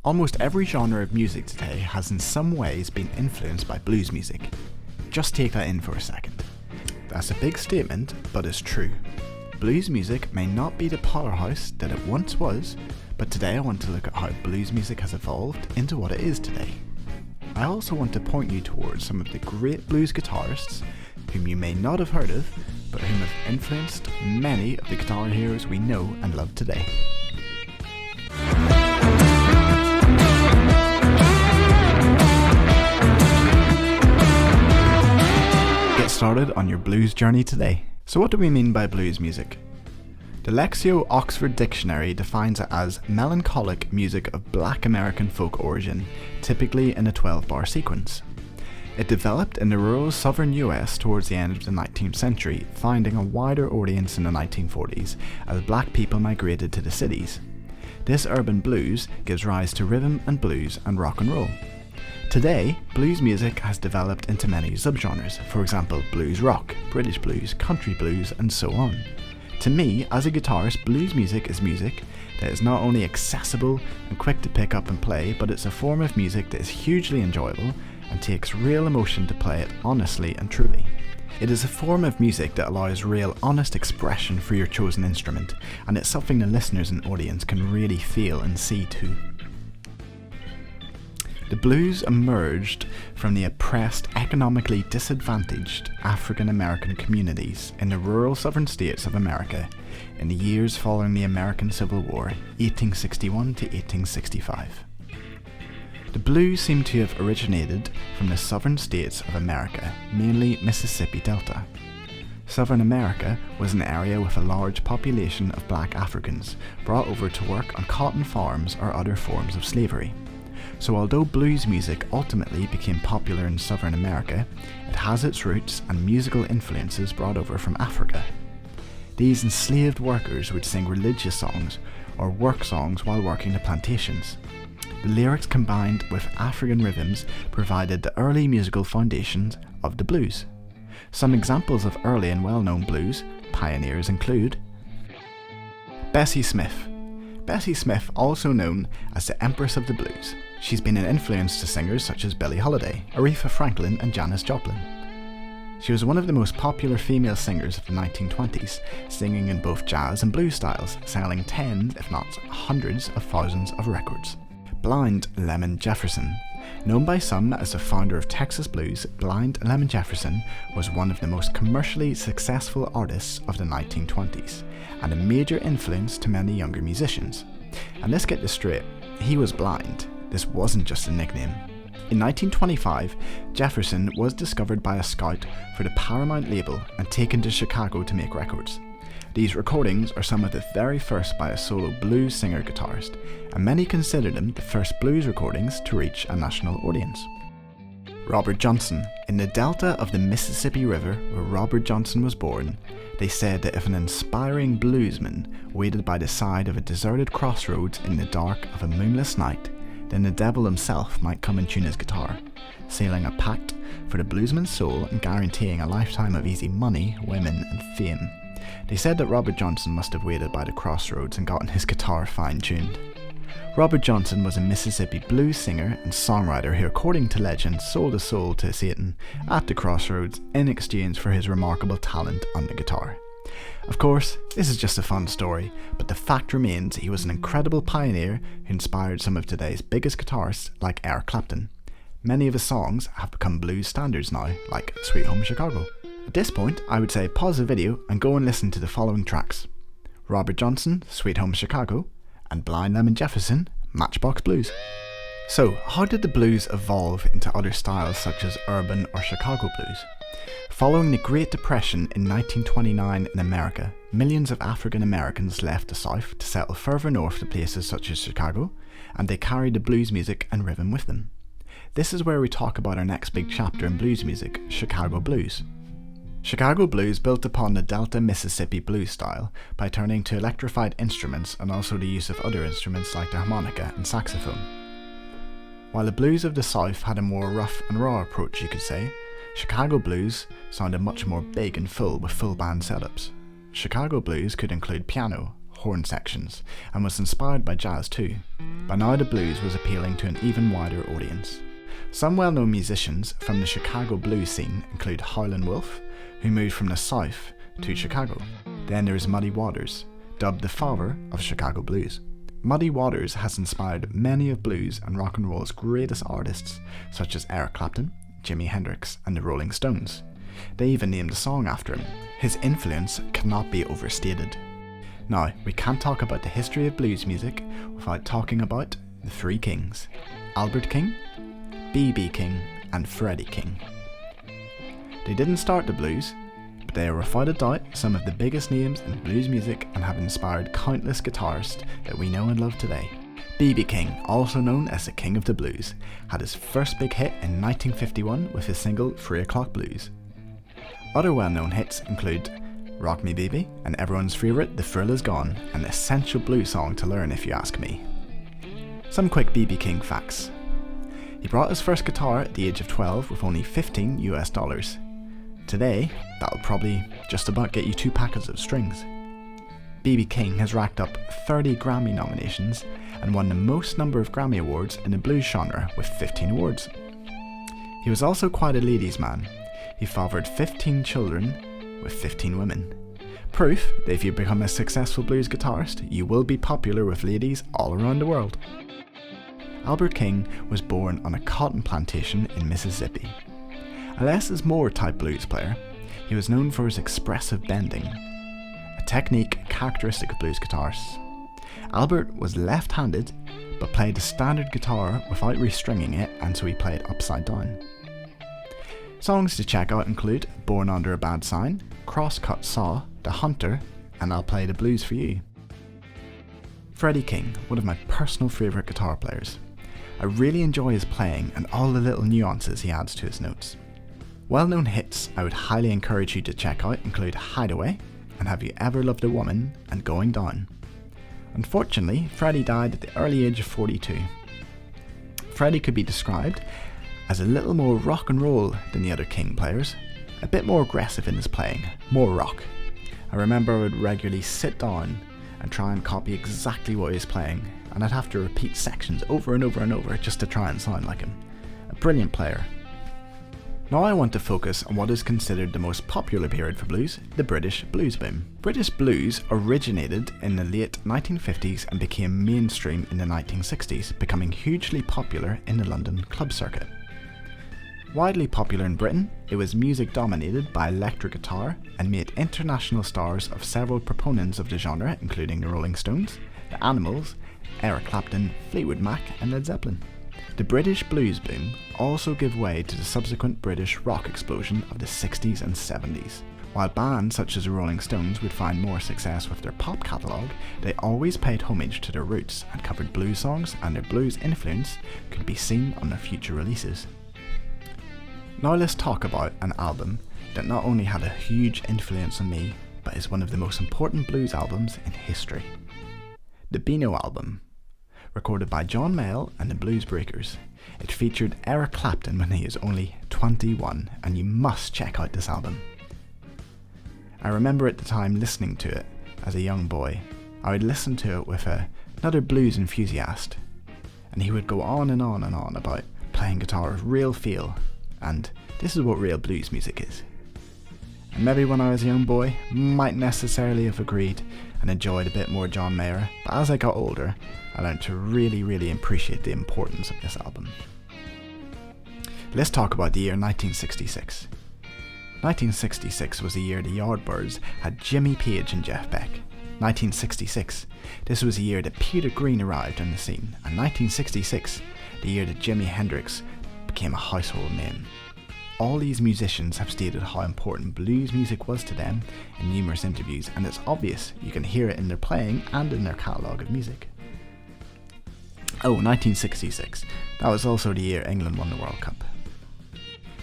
Almost every genre of music today has in some ways been influenced by blues music. Just take that in for a second. That's a big statement, but it's true. Blues music may not be the powerhouse that it once was, but today I want to look at how blues music has evolved into what it is today. I also want to point you towards some of the great blues guitarists whom you may not have heard of, but whom have influenced many of the guitar heroes we know and love today. Get started on your blues journey today. So what do we mean by blues music? The Lexio Oxford Dictionary defines it as melancholic music of Black American folk origin, typically in a 12-bar sequence. It developed in the rural southern US towards the end of the 19th century, finding a wider audience in the 1940s as black people migrated to the cities. This urban blues gives rise to rhythm and blues and rock and roll. Today, blues music has developed into many subgenres, for example blues rock, British blues, country blues, and so on. To me, as a guitarist, blues music is music that is not only accessible and quick to pick up and play, but it's a form of music that is hugely enjoyable and takes real emotion to play it honestly and truly. It is a form of music that allows real honest expression for your chosen instrument, and it's something the listeners and audience can really feel and see too. The blues emerged from the oppressed, economically disadvantaged African American communities in the rural southern states of America in the years following the American Civil War, 1861 to 1865. The blues seem to have originated from the southern states of America, mainly Mississippi Delta. Southern America was an area with a large population of black Africans brought over to work on cotton farms or other forms of slavery. So although blues music ultimately became popular in Southern America, it has its roots and musical influences brought over from Africa. These enslaved workers would sing religious songs or work songs while working the plantations. The lyrics combined with African rhythms provided the early musical foundations of the blues. Some examples of early and well-known blues pioneers include Bessie Smith. Bessie Smith, also known as the Empress of the Blues. She's been an influence to singers such as Billie Holiday, Aretha Franklin, and Janis Joplin. She was one of the most popular female singers of the 1920s, singing in both jazz and blues styles, selling tens, if not hundreds of thousands of records. Blind Lemon Jefferson. Known by some as the founder of Texas blues, Blind Lemon Jefferson was one of the most commercially successful artists of the 1920s, and a major influence to many younger musicians. And let's get this straight, he was blind. This wasn't just a nickname. In 1925, Jefferson was discovered by a scout for the Paramount label and taken to Chicago to make records. These recordings are some of the very first by a solo blues singer-guitarist, and many consider them the first blues recordings to reach a national audience. Robert Johnson. In the delta of the Mississippi River, where Robert Johnson was born, they said that if an inspiring bluesman waited by the side of a deserted crossroads in the dark of a moonless night, then the devil himself might come and tune his guitar, sealing a pact for the bluesman's soul and guaranteeing a lifetime of easy money, women, and fame. They said that Robert Johnson must have waited by the crossroads and gotten his guitar fine-tuned. Robert Johnson was a Mississippi blues singer and songwriter who, according to legend, sold his soul to Satan at the crossroads in exchange for his remarkable talent on the guitar. Of course, this is just a fun story, but the fact remains he was an incredible pioneer who inspired some of today's biggest guitarists like Eric Clapton. Many of his songs have become blues standards now, like Sweet Home Chicago. At this point, I would say pause the video and go and listen to the following tracks: Robert Johnson, Sweet Home Chicago, and Blind Lemon Jefferson, Matchbox Blues. So, how did the blues evolve into other styles such as urban or Chicago blues? Following the Great Depression in 1929 in America, millions of African Americans left the South to settle further north to places such as Chicago, and they carried the blues music and rhythm with them. This is where we talk about our next big chapter in blues music, Chicago blues. Chicago blues built upon the Delta Mississippi blues style by turning to electrified instruments and also the use of other instruments like the harmonica and saxophone. While the blues of the South had a more rough and raw approach, you could say, Chicago blues sounded much more big and full with full band setups. Chicago blues could include piano, horn sections, and was inspired by jazz too. By now the blues was appealing to an even wider audience. Some well-known musicians from the Chicago blues scene include Howlin' Wolf, who moved from the South to Chicago. Then there is Muddy Waters, dubbed the father of Chicago blues. Muddy Waters has inspired many of blues and rock and roll's greatest artists, such as Eric Clapton, Jimi Hendrix, and the Rolling Stones. They even named a song after him. His influence cannot be overstated. Now, we can't talk about the history of blues music without talking about the three kings: Albert King, B.B. King, and Freddie King. They didn't start the blues, but they are without a doubt some of the biggest names in blues music and have inspired countless guitarists that we know and love today. B.B. King, also known as the King of the Blues, had his first big hit in 1951 with his single 3 O'Clock Blues. Other well-known hits include Rock Me Baby and everyone's favourite The Thrill Is Gone, an essential blues song to learn if you ask me. Some quick B.B. King facts. He bought his first guitar at the age of 12 with only $15. Today, that'll probably just about get you 2 packets of strings. B.B. King has racked up 30 Grammy nominations and won the most number of Grammy Awards in the blues genre with 15 awards. He was also quite a ladies' man. He fathered 15 children with 15 women. Proof that if you become a successful blues guitarist, you will be popular with ladies all around the world. Albert King was born on a cotton plantation in Mississippi. A less is more type blues player, he was known for his expressive bending, a technique characteristic of blues guitarists. Albert was left-handed, but played a standard guitar without restringing it, and so he played upside down. Songs to check out include Born Under a Bad Sign, Crosscut Saw, The Hunter, and I'll Play the Blues for You. Freddie King, one of my personal favourite guitar players. I really enjoy his playing and all the little nuances he adds to his notes. Well-known hits I would highly encourage you to check out include Hideaway and Have You Ever Loved a Woman and Going Down. Unfortunately, Freddie died at the early age of 42. Freddie could be described as a little more rock and roll than the other King players, a bit more aggressive in his playing, more rock. I remember I would regularly sit down and try and copy exactly what he was playing, and I'd have to repeat sections over and over and over just to try and sound like him. A brilliant player. Now I want to focus on what is considered the most popular period for blues, the British blues boom. British blues originated in the late 1950s and became mainstream in the 1960s, becoming hugely popular in the London club circuit. Widely popular in Britain, it was music dominated by electric guitar and made international stars of several proponents of the genre, including the Rolling Stones, the Animals, Eric Clapton, Fleetwood Mac, and Led Zeppelin. The British blues boom also gave way to the subsequent British rock explosion of the 60s and 70s. While bands such as the Rolling Stones would find more success with their pop catalogue, they always paid homage to their roots and covered blues songs, and their blues influence could be seen on their future releases. Now let's talk about an album that not only had a huge influence on me, but is one of the most important blues albums in history. The Beano album. Recorded by John Mayall and the Blues Breakers. It featured Eric Clapton when he was only 21, and you must check out this album. I remember at the time listening to it as a young boy. I would listen to it with another blues enthusiast, and he would go on and on and on about playing guitar with real feel, and this is what real blues music is. And maybe when I was a young boy, might necessarily have agreed and enjoyed a bit more John Mayer, but as I got older, I learned to really appreciate the importance of this album. Let's talk about the year 1966. 1966 was the year the Yardbirds had Jimmy Page and Jeff Beck. 1966, this was the year that Peter Green arrived on the scene, and 1966, the year that Jimi Hendrix became a household name. All these musicians have stated how important blues music was to them in numerous interviews, and it's obvious, you can hear it in their playing and in their catalogue of music. Oh, 1966, that was also the year England won the World Cup.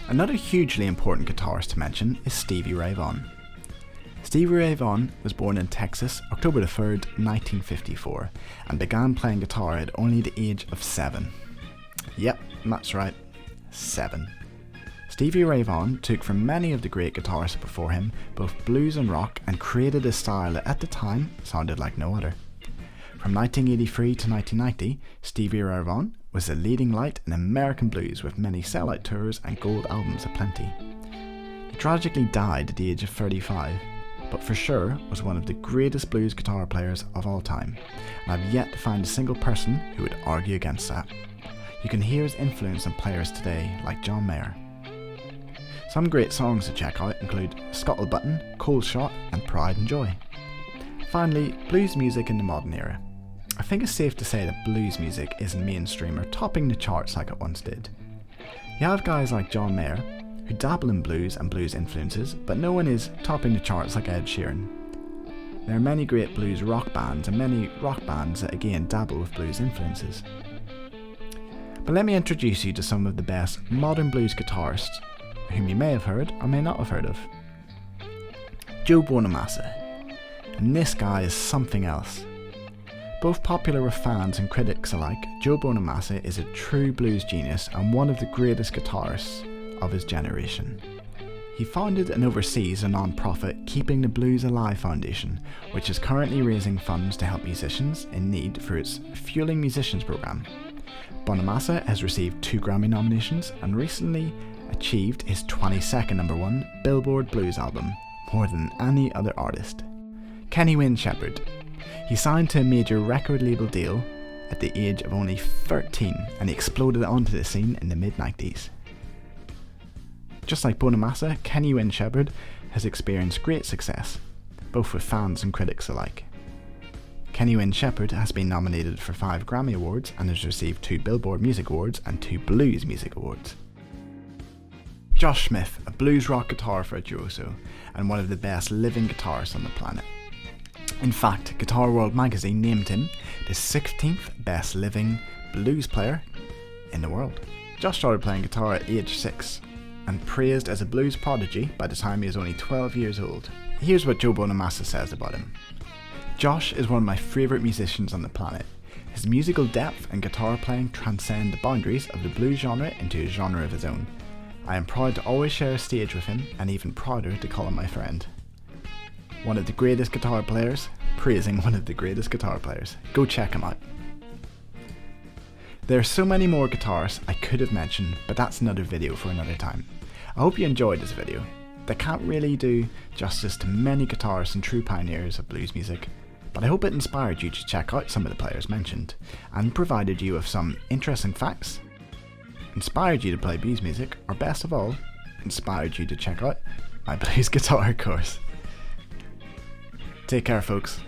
Another hugely important guitarist to mention is Stevie Ray Vaughan. Stevie Ray Vaughan was born in Texas, October 3rd, 1954, and began playing guitar at only the age of 7. Yep, that's right, 7. Stevie Ray Vaughan took from many of the great guitarists before him both blues and rock and created a style that at the time sounded like no other. From 1983 to 1990, Stevie Ray Vaughan was the leading light in American blues with many sellout tours and gold albums aplenty. He tragically died at the age of 35, but for sure was one of the greatest blues guitar players of all time, and I've yet to find a single person who would argue against that. You can hear his influence on players today like John Mayer. Some great songs to check out include Scuttlebutton, Cold Shot and Pride and Joy. Finally, blues music in the modern era. I think it's safe to say that blues music isn't mainstream or topping the charts like it once did. You have guys like John Mayer, who dabble in blues and blues influences, but no one is topping the charts like Ed Sheeran. There are many great blues rock bands and many rock bands that again dabble with blues influences. But let me introduce you to some of the best modern blues guitarists, whom you may have heard or may not have heard of. Joe Bonamassa. And this guy is something else. Both popular with fans and critics alike, Joe Bonamassa is a true blues genius and one of the greatest guitarists of his generation. He founded and oversees a non-profit Keeping the Blues Alive Foundation, which is currently raising funds to help musicians in need for its Fueling Musicians program. Bonamassa has received 2 Grammy nominations and recently achieved his 22nd #1 Billboard Blues album, more than any other artist. Kenny Wayne Shepherd. He signed to a major record label deal at the age of only 13 and he exploded onto the scene in the mid-90s. Just like Bonamassa, Kenny Wayne Shepherd has experienced great success, both with fans and critics alike. Kenny Wayne Shepherd has been nominated for 5 Grammy Awards and has received 2 Billboard Music Awards and 2 Blues Music Awards. Josh Smith, a blues rock guitar virtuoso and one of the best living guitarists on the planet. In fact, Guitar World magazine named him the 16th best living blues player in the world. Josh started playing guitar at age 6 and praised as a blues prodigy by the time he was only 12 years old. Here's what Joe Bonamassa says about him. Josh is one of my favourite musicians on the planet. His musical depth and guitar playing transcend the boundaries of the blues genre into a genre of his own. I am proud to always share a stage with him and even prouder to call him my friend. One of the greatest guitar players, praising one of the greatest guitar players. Go check him out. There are so many more guitarists I could have mentioned, but that's another video for another time. I hope you enjoyed this video. They can't really do justice to many guitarists and true pioneers of blues music, but I hope it inspired you to check out some of the players mentioned, and provided you with some interesting facts, inspired you to play blues music, or best of all, inspired you to check out my blues guitar course. Take care, folks.